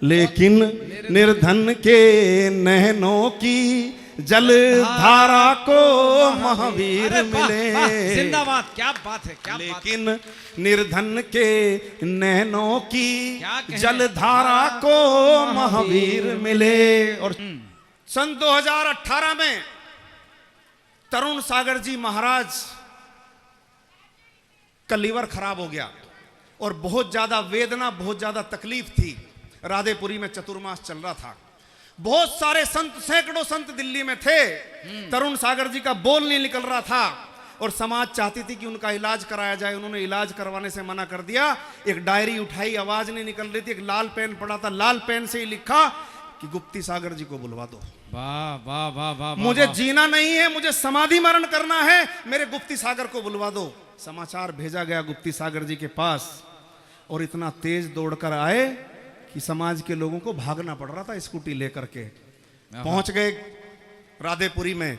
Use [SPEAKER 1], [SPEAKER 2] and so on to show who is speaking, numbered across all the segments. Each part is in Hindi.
[SPEAKER 1] लेकिन निर्धन के नैनों की जल धारा को महावीर मिले।
[SPEAKER 2] जिंदाबाद, क्या बात है, क्या
[SPEAKER 1] लेकिन निर्धन के नैनों की जल धारा को महावीर मिले। और सन 2018 में तरुण सागर जी महाराज का लीवर खराब हो गया और बहुत ज्यादा वेदना, बहुत ज्यादा तकलीफ थी। राधेपुरी में चतुर्मास चल रहा था, बहुत सारे संत, सैकड़ों संत दिल्ली में थे। तरुण सागर जी का बोल नहीं निकल रहा था और समाज चाहती थी कि उनका इलाज कराया जाए। उन्होंने इलाज करवाने से मना कर दिया। एक डायरी उठाई, आवाज नहीं निकल रही थी, एक लाल पेन पड़ा था, लाल पेन से ही लिखा कि गुप्ती सागर जी को बुलवा दो।
[SPEAKER 2] वाह वाह वाह वाह,
[SPEAKER 1] मुझे जीना नहीं है, मुझे समाधि मरण करना है, मेरे गुप्ती सागर को बुलवा दो। समाचार भेजा गया गुप्ती सागर जी के पास और इतना तेज दौड़कर आए कि समाज के लोगों को भागना पड़ रहा था स्कूटी लेकर के। पहुंच गए राधेपुरी में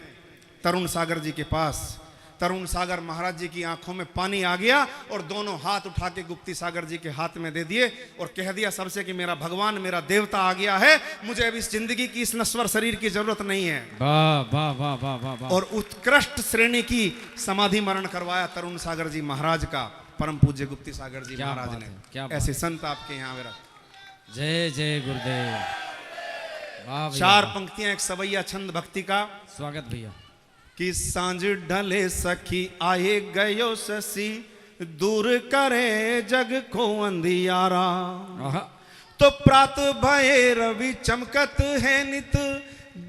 [SPEAKER 1] तरुण सागर जी के पास। तरुण सागर महाराज जी की आंखों में पानी आ गया और दोनों हाथ उठा के गुप्ती सागर जी के हाथ में दे दिए और कह दिया सबसे कि मेरा भगवान, मेरा देवता आ गया है, मुझे अब इस जिंदगी की, इस नश्वर शरीर की जरूरत नहीं है।
[SPEAKER 2] वाह वाह वाह वाह वाह। और
[SPEAKER 1] उत्कृष्ट श्रेणी की समाधि मरण करवाया तरुण सागर जी महाराज का परम पूज्य गुप्ती सागर जी महाराज ने।
[SPEAKER 2] क्या
[SPEAKER 1] ऐसे संत आपके यहाँ मेरा।
[SPEAKER 2] जय जय गुरुदेव। वाह,
[SPEAKER 1] चार पंक्तियां एक सवैया छंद भक्ति का।
[SPEAKER 2] स्वागत भैया।
[SPEAKER 1] कि सांझ ढले सखी आए गयो शशि, दूर करे जग को अंधियारा। तो प्रात भये रवि चमकत है नित,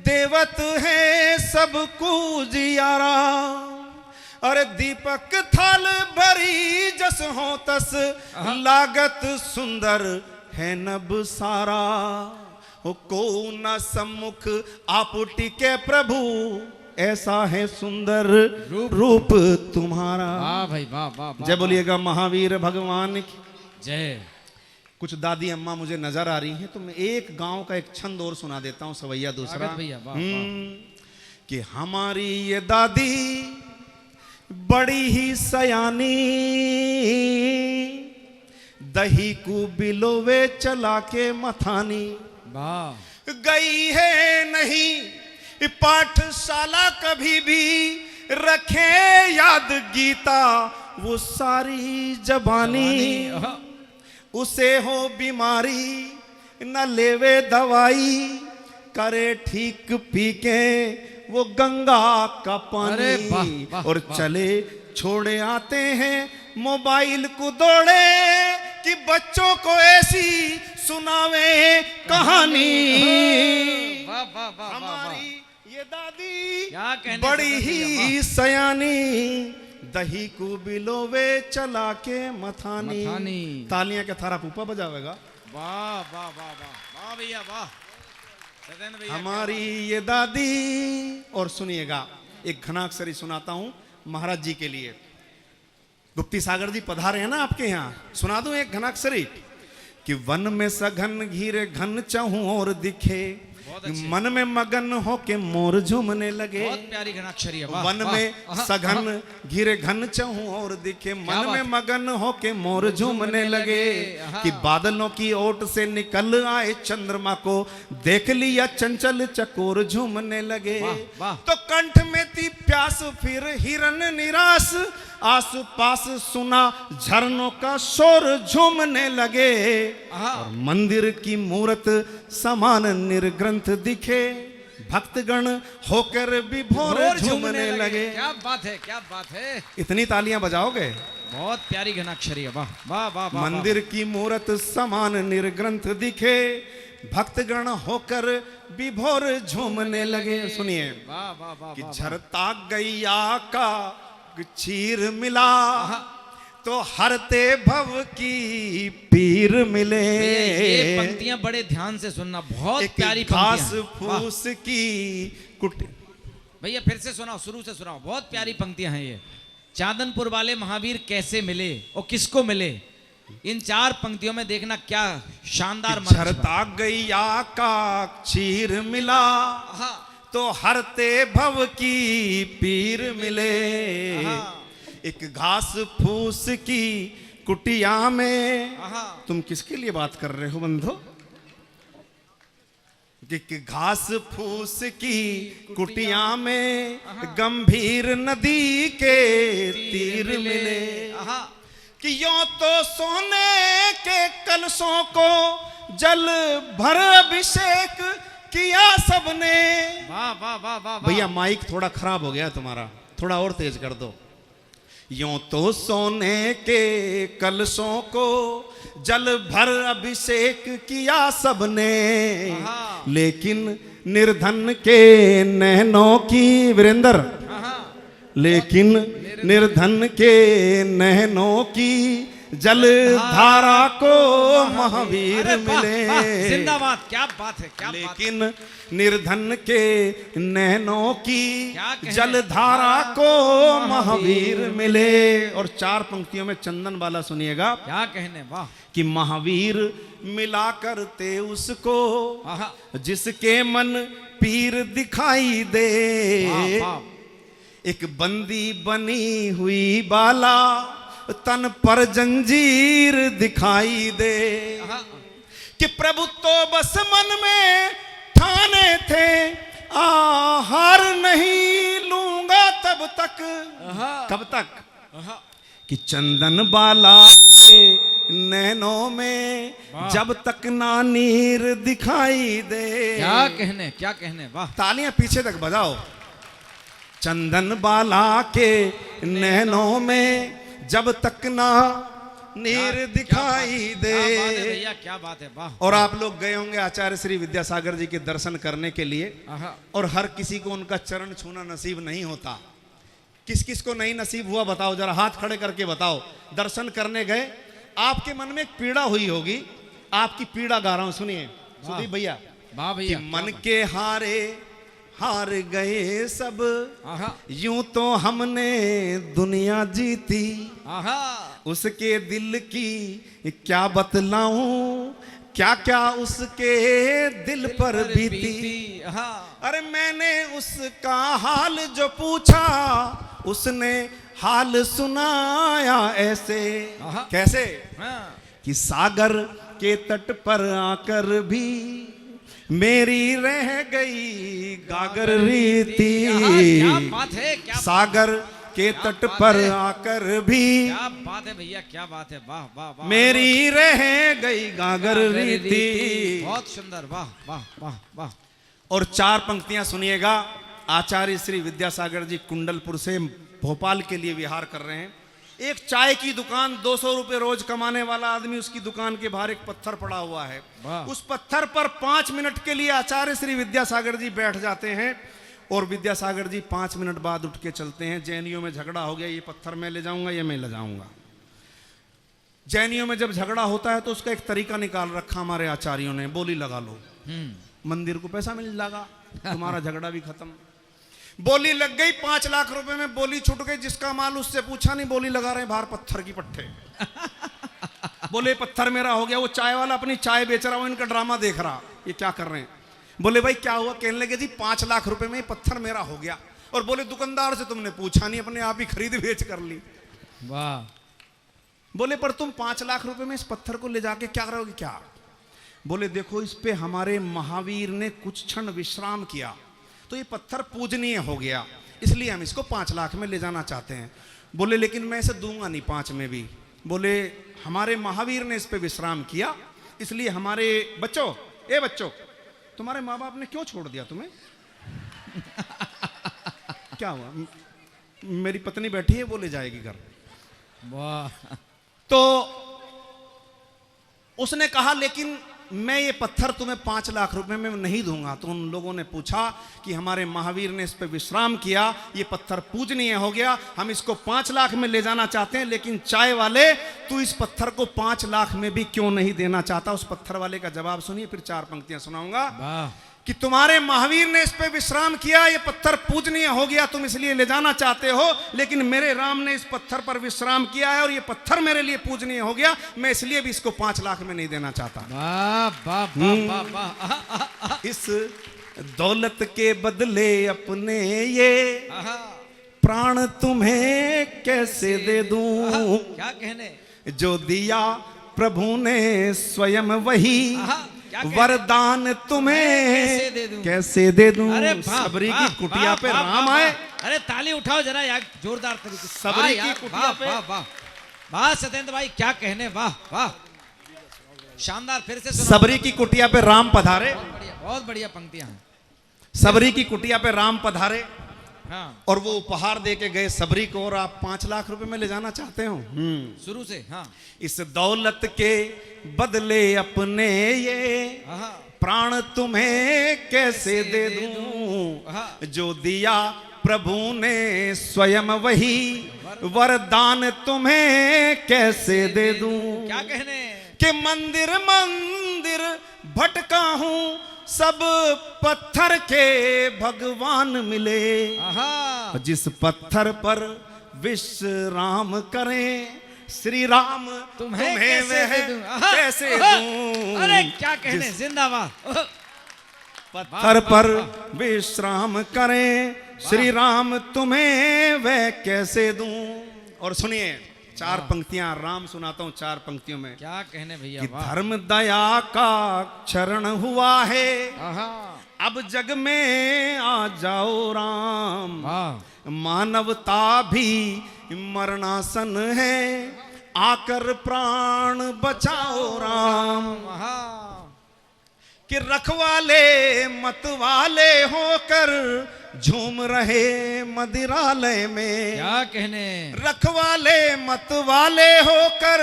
[SPEAKER 1] देवत है सब कुजियारा। अरे दीपक थाल भरी जस हो तस, लागत सुंदर है नभ सारा। को न सम्मुख आप टिके प्रभु, ऐसा है सुंदर रूप तुम्हारा।
[SPEAKER 2] वाह भाई वाह वाह।
[SPEAKER 1] जय बोलिएगा महावीर भगवान की
[SPEAKER 2] जय।
[SPEAKER 1] कुछ दादी अम्मा मुझे नजर आ रही हैं, तो मैं एक गांव का एक छंद और सुना देता हूं, सवैया दूसरा।
[SPEAKER 2] भैया
[SPEAKER 1] कि हमारी ये दादी बड़ी ही सयानी, दही को बिलोवे चला के मथानी।
[SPEAKER 2] वाह।
[SPEAKER 1] गई है नहीं पाठशाला कभी भी, रखे याद गीता वो सारी जबानी। उसे हो बीमारी न लेवे दवाई, करे ठीक पी के वो गंगा का पानी। और चले छोड़े आते हैं मोबाइल को दौड़े, कि बच्चों को ऐसी सुनावे कहानी। हमारी ये दादी बड़ी ही सयानी, दही को बिलोवे चला के मथानी। तालियां के थारा पूपा बजावेगा।
[SPEAKER 2] वाह वाह वाह वाह भैया वाह।
[SPEAKER 1] हमारी ये दादी। और सुनिएगा एक घनाक्षरी सुनाता हूं महाराज जी के लिए। गुप्ती सागर जी पधारे हैं ना आपके यहाँ, सुना दूं एक घनाक्षरी। कि वन में सघन घिरे घन चहूं और दिखे, मन में मगन हो के मोर झूमने लगे।
[SPEAKER 2] बहुत प्यारी घनाक्षरी है।
[SPEAKER 1] वन में सघन घिरे घन चहूं और दिखे, मन में मगन हो के मोर झूमने लगे। कि बादलों की ओट से निकल आए चंद्रमा को, देख लिया चंचल चकोर झूमने लगे। तो कंठ में थी प्यास फिर हिरन निराश, आस पास सुना झरनों का शोर झूमने लगे। और मंदिर की मूरत समान निर्ग्रंथ दिखे, भक्तगण होकर विभोर झूमने लगे।
[SPEAKER 2] क्या बात है, क्या बात है।
[SPEAKER 1] इतनी तालियां बजाओगे।
[SPEAKER 2] बहुत प्यारी घनाक्षरी है। वाह वाह वाह।
[SPEAKER 1] मंदिर की मूरत समान निर्ग्रंथ दिखे, भक्तगण होकर विभोर झूमने लगे। सुनिए।
[SPEAKER 2] वाह वाह वाह।
[SPEAKER 1] कि झरता गैया का चीर मिला, तो हरते भव की पीर मिले।
[SPEAKER 2] ये पंक्तियां बड़े ध्यान से सुनना, बहुत प्यारी पंक्तियां।
[SPEAKER 1] घास फूस की कुट।
[SPEAKER 2] भैया फिर से सुनाओ, शुरू से सुनाओ। बहुत प्यारी पंक्तियां हैं ये। चांदनपुर वाले महावीर कैसे मिले और किसको मिले, इन चार पंक्तियों में देखना क्या शानदार।
[SPEAKER 1] झरता गैया का चीर मिला, तो हरते भव की पीर मिले। एक घास फूस की कुटिया में। तुम किसके लिए बात कर रहे हो बंधु? कि घास फूस की कुटिया में गंभीर नदी के तीर मिले, कि यों तो सोने के कलशों को जल भर अभिषेक किया सबने।
[SPEAKER 2] वाह वाह वाह वाह।
[SPEAKER 1] भैया माइक थोड़ा खराब हो गया तुम्हारा, थोड़ा और तेज कर दो। यों तो सोने के कलशों को जल भर अभिषेक किया सबने, लेकिन निर्धन के नैनों की वीरेंद्र, लेकिन निर्धन के नैनों की जल धारा को महावीर मिले।
[SPEAKER 2] जिंदाबाद, क्या बात है, क्या
[SPEAKER 1] लेकिन
[SPEAKER 2] बात
[SPEAKER 1] निर्धन के नैनों की
[SPEAKER 2] क्या कहने?
[SPEAKER 1] जल धारा को महावीर मिले। और 4 पंक्तियों में चंदन वाला सुनिएगा,
[SPEAKER 2] क्या कहने, वाह।
[SPEAKER 1] कि महावीर मिला करते उसको जिसके मन पीर दिखाई दे, एक बंदी बनी हुई बाला तन पर जंजीर दिखाई दे, कि प्रभु तो बस मन में ठाने थे आहार नहीं लूंगा तब तक। कब तक? कि चंदन बाला के नैनों में जब तक ना नीर दिखाई दे।
[SPEAKER 2] क्या कहने, क्या कहने, वाह।
[SPEAKER 1] तालियां पीछे तक बजाओ। चंदन बाला के नैनों में जब तक ना नीर दिखाई दे।
[SPEAKER 2] भैया क्या बात है, वाह।
[SPEAKER 1] और आप लोग गए होंगे आचार्य श्री विद्यासागर जी के दर्शन करने के लिए, और हर किसी को उनका चरण छूना नसीब नहीं होता। किस किस को नहीं नसीब हुआ बताओ, जरा हाथ खड़े करके बताओ। दर्शन करने गए, आपके मन में एक पीड़ा हुई होगी, आपकी पीड़ा गा रहा हूं, सुनिए सुदीप भैया।
[SPEAKER 2] वाह भैया।
[SPEAKER 1] मन के हारे हार गए सब, यूं तो हमने दुनिया जीती, उसके दिल की क्या बतलाऊं, क्या क्या उसके दिल पर बीती। अरे मैंने उसका हाल जो पूछा, उसने हाल सुनाया ऐसे। कैसे? कि सागर के तट पर आकर भी मेरी रह गई गागर रीति।
[SPEAKER 2] क्या बात है, क्या
[SPEAKER 1] सागर के तट पर आकर भी
[SPEAKER 2] क्या बात है भैया, क्या बात है, वाह वाह वाह।
[SPEAKER 1] मेरी रह गई गागर रीति।
[SPEAKER 2] बहुत सुंदर, वाह वाह वाह वाह।
[SPEAKER 1] और 4 पंक्तियां सुनिएगा। आचार्य श्री विद्यासागर जी कुंडलपुर से भोपाल के लिए विहार कर रहे हैं। एक चाय की दुकान, 200 रुपए रोज कमाने वाला आदमी, उसकी दुकान के बाहर एक पत्थर पड़ा हुआ है। उस पत्थर पर 5 मिनट के लिए आचार्य श्री विद्यासागर जी बैठ जाते हैं, और विद्यासागर जी 5 मिनट बाद उठ के चलते हैं। जैनियों में झगड़ा हो गया, ये पत्थर मैं ले जाऊंगा, ये मैं ले जाऊंगा। जैनियों में जब झगड़ा होता है तो उसका एक तरीका निकाल रखा हमारे आचार्यों ने, बोली लगा लो, मंदिर को पैसा मिल जाएगा, तुम्हारा झगड़ा भी खत्म। बोली लग गई, 5 लाख रुपए में बोली छूट गई। जिसका माल उससे पूछा नहीं, बोली लगा रहे बाहर पत्थर की पट्टे। बोले पत्थर मेरा हो गया। वो चाय वाला अपनी चाय बेच रहा, वो इनका ड्रामा देख रहा, ये क्या कर रहे हैं। बोले भाई क्या हुआ? कहने लगे जी 5 लाख रुपए में पत्थर मेरा हो गया। और बोले दुकानदार से तुमने पूछा नहीं, अपने आप ही खरीद बेच कर ली।
[SPEAKER 2] वाह।
[SPEAKER 1] बोले पर तुम 5 लाख रुपए में इस पत्थर को ले जाके क्या करोगे? क्या? बोले देखो, इस पे हमारे महावीर ने कुछ क्षण विश्राम किया, तो ये पत्थर पूजनीय हो गया, इसलिए हम इसको 5 लाख में ले जाना चाहते हैं। बोले लेकिन मैं इसे दूंगा नहीं 5 में भी। बोले हमारे महावीर ने इस पे विश्राम किया, इसलिए हमारे बच्चों, ए बच्चों, तुम्हारे माँ बाप ने क्यों छोड़ दिया तुम्हें? क्या हुआ? मेरी पत्नी बैठी है, वो ले जाएगी घर।
[SPEAKER 2] वाह।
[SPEAKER 1] तो उसने कहा लेकिन मैं ये पत्थर तुम्हें 5 लाख रुपए में नहीं दूंगा। तो उन लोगों ने पूछा कि हमारे महावीर ने इस पे विश्राम किया, ये पत्थर पूजनीय हो गया, हम इसको 5 लाख में ले जाना चाहते हैं, लेकिन चाय वाले तू इस पत्थर को 5 लाख में भी क्यों नहीं देना चाहता? उस पत्थर वाले का जवाब सुनिए, फिर 4 पंक्तियां सुनाऊंगा। कि तुम्हारे महावीर ने इस पे विश्राम किया, ये पत्थर पूजनीय हो गया, तुम इसलिए ले जाना चाहते हो, लेकिन मेरे राम ने इस पत्थर पर विश्राम किया है और ये पत्थर मेरे लिए पूजनीय हो गया, मैं इसलिए भी इसको 5 लाख में नहीं देना चाहता।
[SPEAKER 2] वाह वाह वाह वाह।
[SPEAKER 1] इस दौलत के बदले अपने ये प्राण तुम्हें कैसे दे दूं?
[SPEAKER 2] क्या कहने?
[SPEAKER 1] जो दिया प्रभु ने स्वयं वही
[SPEAKER 2] क्या कहने?
[SPEAKER 1] वरदान तुम्हें
[SPEAKER 2] कैसे दे दूं?
[SPEAKER 1] कैसे दे दूं।
[SPEAKER 2] अरे वाह,
[SPEAKER 1] सबरी
[SPEAKER 2] वाह,
[SPEAKER 1] की कुटिया
[SPEAKER 2] वाह,
[SPEAKER 1] पे
[SPEAKER 2] वाह,
[SPEAKER 1] राम
[SPEAKER 2] वाह,
[SPEAKER 1] आए।
[SPEAKER 2] वाह। अरे ताली उठाओ जरा यार, जोरदार तरीके से।
[SPEAKER 1] सबरी
[SPEAKER 2] वाह
[SPEAKER 1] की
[SPEAKER 2] यार,
[SPEAKER 1] कुटिया
[SPEAKER 2] वाह,
[SPEAKER 1] पे।
[SPEAKER 2] वाह वाह वाह सत्येंद्र भाई, क्या कहने, वाह वाह, शानदार। फिर से सुनाओ।
[SPEAKER 1] सबरी की कुटिया पे राम पधारे।
[SPEAKER 2] बहुत बढ़िया पंक्तियां हैं।
[SPEAKER 1] सबरी की कुटिया पे राम पधारे
[SPEAKER 2] हाँ,
[SPEAKER 1] और वो उपहार दे के गए सबरी को, और आप 5 लाख रुपए में ले जाना चाहते हो।
[SPEAKER 2] शुरू से। हाँ
[SPEAKER 1] इस दौलत के बदले अपने ये
[SPEAKER 2] हाँ
[SPEAKER 1] प्राण तुम्हें कैसे दे दूं।
[SPEAKER 2] हाँ।
[SPEAKER 1] जो दिया प्रभु ने स्वयं वही वरदान तुम्हें कैसे दे दूं।
[SPEAKER 2] क्या कहने।
[SPEAKER 1] कि मंदिर मंदिर भटका हूं, सब पत्थर के भगवान मिले।
[SPEAKER 2] आहा,
[SPEAKER 1] जिस पत्थर पर विश्राम करें श्री राम
[SPEAKER 2] तुम्हें कैसे
[SPEAKER 1] वह
[SPEAKER 2] दे दूं। आहा,
[SPEAKER 1] कैसे
[SPEAKER 2] आहा।
[SPEAKER 1] दूं।
[SPEAKER 2] अरे क्या कहने, जिंदाबाद।
[SPEAKER 1] पत्थर पर विश्राम करें श्री राम तुम्हें वह कैसे दूं। और सुनिए 4 पंक्तियां राम सुनाता हूं 4 पंक्तियों में।
[SPEAKER 2] क्या कहने भैया,
[SPEAKER 1] कि
[SPEAKER 2] वाह।
[SPEAKER 1] धर्म दया का क्षरण हुआ है,
[SPEAKER 2] आहा,
[SPEAKER 1] अब जग में आ जाओ राम।
[SPEAKER 2] वाह।
[SPEAKER 1] मानवता भी मरणासन है, आकर प्राण बचाओ राम।
[SPEAKER 2] आहा,
[SPEAKER 1] कि रखवाले मतवाले होकर झूम रहे मदिरालय में।
[SPEAKER 2] क्या कहने।
[SPEAKER 1] रखवाले मतवाले होकर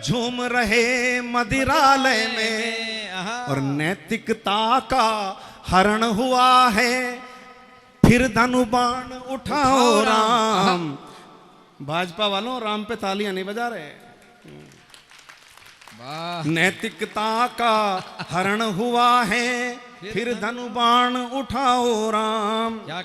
[SPEAKER 1] झूम रहे मदिरालय में।
[SPEAKER 2] आहा,
[SPEAKER 1] और नैतिकता का हरण हुआ है, फिर धनुबाण उठाओ राम। भाजपा वालों राम पे तालियां नहीं बजा रहे।
[SPEAKER 2] वाह।
[SPEAKER 1] नैतिकता का हरण हुआ है, फिर धनुबाण उठाओ राम।
[SPEAKER 2] क्या